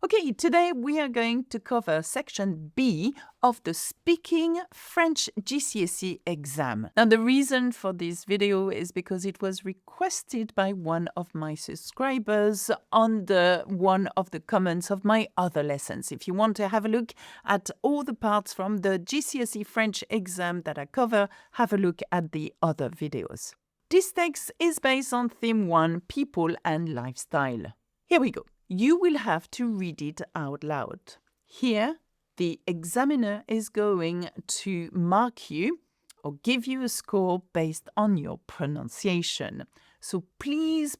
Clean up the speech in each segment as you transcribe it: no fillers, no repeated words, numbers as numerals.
Okay, today we are going to cover section B of the Speaking French GCSE exam. Now, the reason for this video is because it was requested by one of my subscribers under one of the comments of my other lessons. If you want to have a look at all the parts from the GCSE French exam that I cover, have a look at the other videos. This text is based on theme 1, people and lifestyle. Here we go. You will have to read it out loud. Here, the examiner is going to mark you or give you a score based on your pronunciation. So please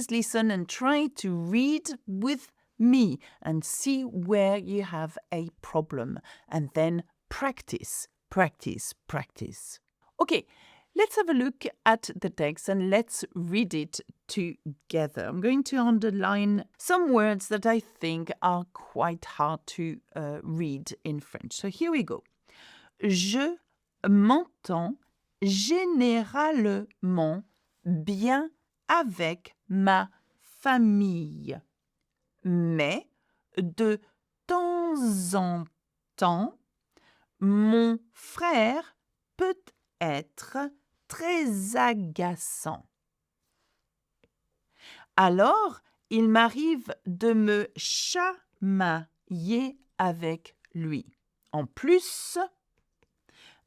listen and try to read with me and see where you have a problem. And then practice. Okay. Let's have a look at the text and let's read it together. I'm going to underline some words that I think are quite hard to read in French. So here we go. Je m'entends généralement bien avec ma famille. Mais de temps en temps, mon frère peut être très agaçant. Alors, il m'arrive de me chamailler avec lui. En plus,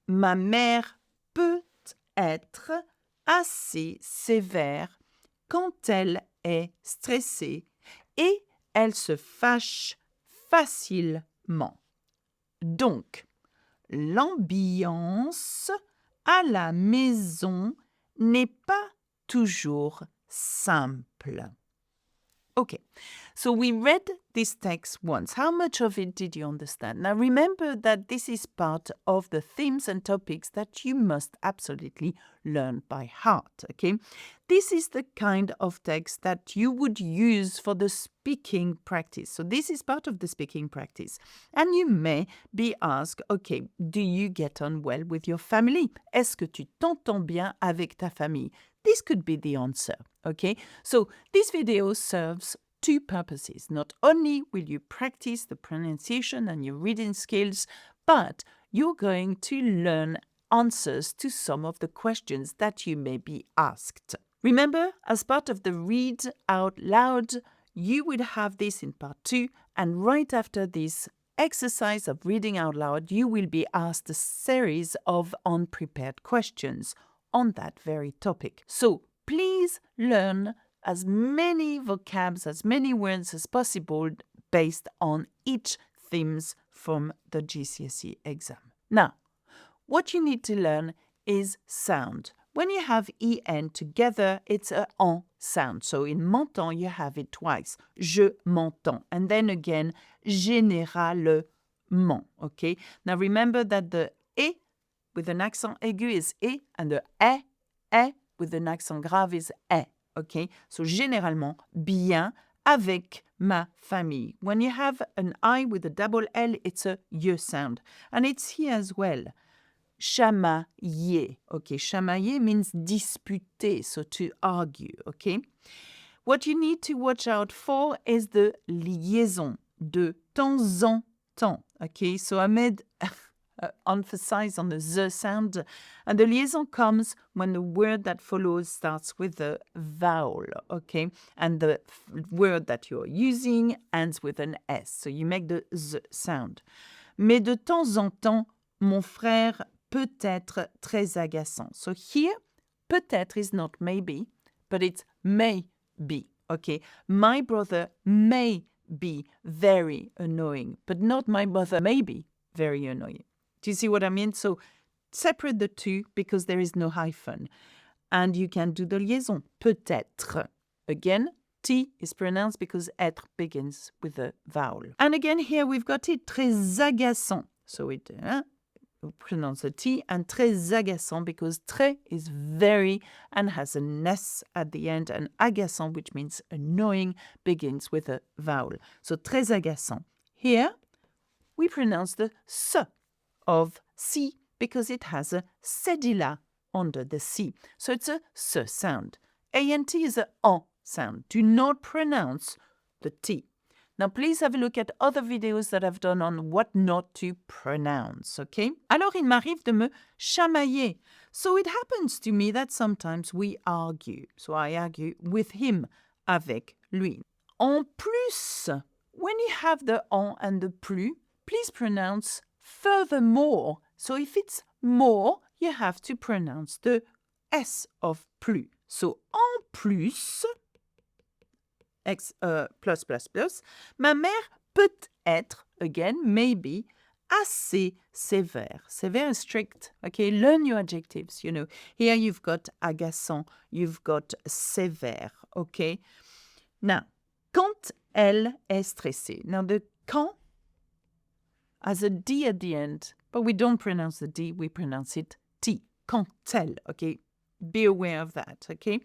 ma mère peut être assez sévère quand elle est stressée et elle se fâche facilement. Donc, l'ambiance à la maison n'est pas toujours simple. Okay, so we read this text once. How much of it did you understand? Now remember that this is part of the themes and topics that you must absolutely learn by heart, okay? This is the kind of text that you would use for the speaking practice. So this is part of the speaking practice. And you may be asked, okay, do you get on well with your family? Est-ce que tu t'entends bien avec ta famille? This could be the answer, okay? So this video serves two purposes. Not only will you practice the pronunciation and your reading skills, but you're going to learn answers to some of the questions that you may be asked. Remember, as part of the read out loud, you would have this in part 2, and right after this exercise of reading out loud, you will be asked a series of unprepared questions on that very topic. So please learn as many vocabs, as many words as possible based on each themes from the GCSE exam. Now, what you need to learn is sound. When you have en together, it's a en sound. So in m'entends, you have it twice. Je m'entends. And then again, généralement. Okay? Now remember that the e with an accent aigu is e, and the e with an accent grave is e. Okay? So généralement, bien avec ma famille. When you have an I with a double L, it's a ye sound. And it's here as well. Chamailler. Okay, chamailler means disputer, so to argue. Okay? What you need to watch out for is the liaison, de temps en temps. Okay, so I made emphasize on the z sound, and the liaison comes when the word that follows starts with a vowel, okay, and the word that you're using ends with an s, so you make the z sound. Mais de temps en temps, mon frère peut être très agaçant. So here, peut-être is not maybe, but it's may be, okay? My brother may be very annoying, but not my mother may be very annoying. Do you see what I mean? So separate the two because there is no hyphen. And you can do the liaison, peut-être. Again, T is pronounced because être begins with a vowel. And again, here we've got it, très agaçant. So it pronounce a T, and très agaçant because très is very and has an S at the end, and agaçant, which means annoying, begins with a vowel. So très agaçant. Here, we pronounce the S of C because it has a cédilla under the C. So it's a S sound. ANT is a en sound. Do not pronounce the T. Now, please have a look at other videos that I've done on what not to pronounce, okay? Alors, il m'arrive de me chamailler. So it happens to me that sometimes we argue. So I argue with him, avec lui. En plus, when you have the en and the plus, please pronounce furthermore. So if it's more, you have to pronounce the S of plus. So en plus, plus, plus, plus, ma mère peut être, again, maybe, assez sévère. Sévère is strict. Okay, learn your adjectives, you know. Here you've got agaçant, you've got sévère, okay? Now, quand elle est stressée. Now, the quand has a D at the end, but we don't pronounce the D, we pronounce it T. Quand elle, okay? Be aware of that, okay?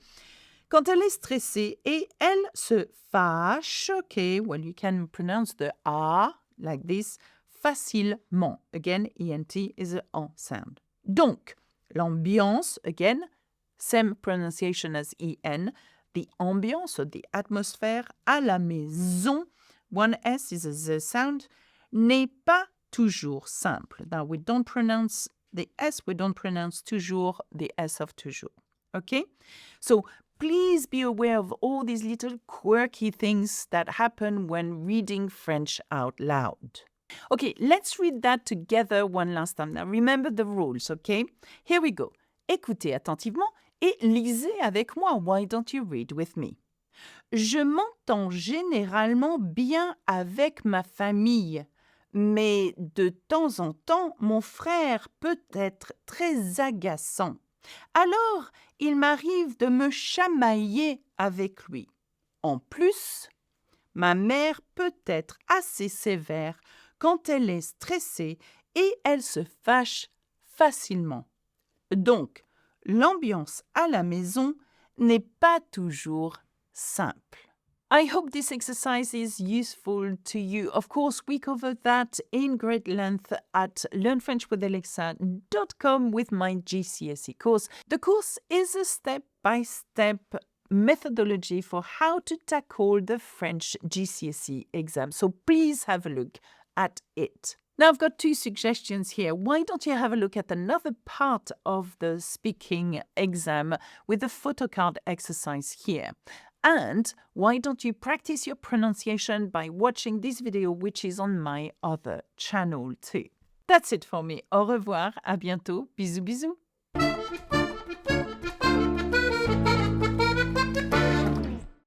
Quand elle est stressée et elle se fâche, okay, well, you can pronounce the A like this, facilement. Again, ENT is an en sound. Donc, l'ambiance, again, same pronunciation as EN, the ambiance or the atmosphere à la maison, one S is a Z sound, n'est pas toujours simple. Now, we don't pronounce the S, we don't pronounce toujours the S of toujours. Okay? So, please be aware of all these little quirky things that happen when reading French out loud. Okay, let's read that together one last time. Now, remember the rules, okay? Here we go. Écoutez attentivement et lisez avec moi. Why don't you read with me? Je m'entends généralement bien avec ma famille, mais de temps en temps, mon frère peut être très agaçant. Alors, il m'arrive de me chamailler avec lui. En plus, ma mère peut être assez sévère quand elle est stressée et elle se fâche facilement. Donc, l'ambiance à la maison n'est pas toujours simple. I hope this exercise is useful to you. Of course, we covered that in great length at learnfrenchwithalexa.com with my GCSE course. The course is a step-by-step methodology for how to tackle the French GCSE exam. So please have a look at it. Now, I've got two suggestions here. Why don't you have a look at another part of the speaking exam with the photocard exercise here? And why don't you practice your pronunciation by watching this video, which is on my other channel too. That's it for me. Au revoir, à bientôt. Bisous, bisous.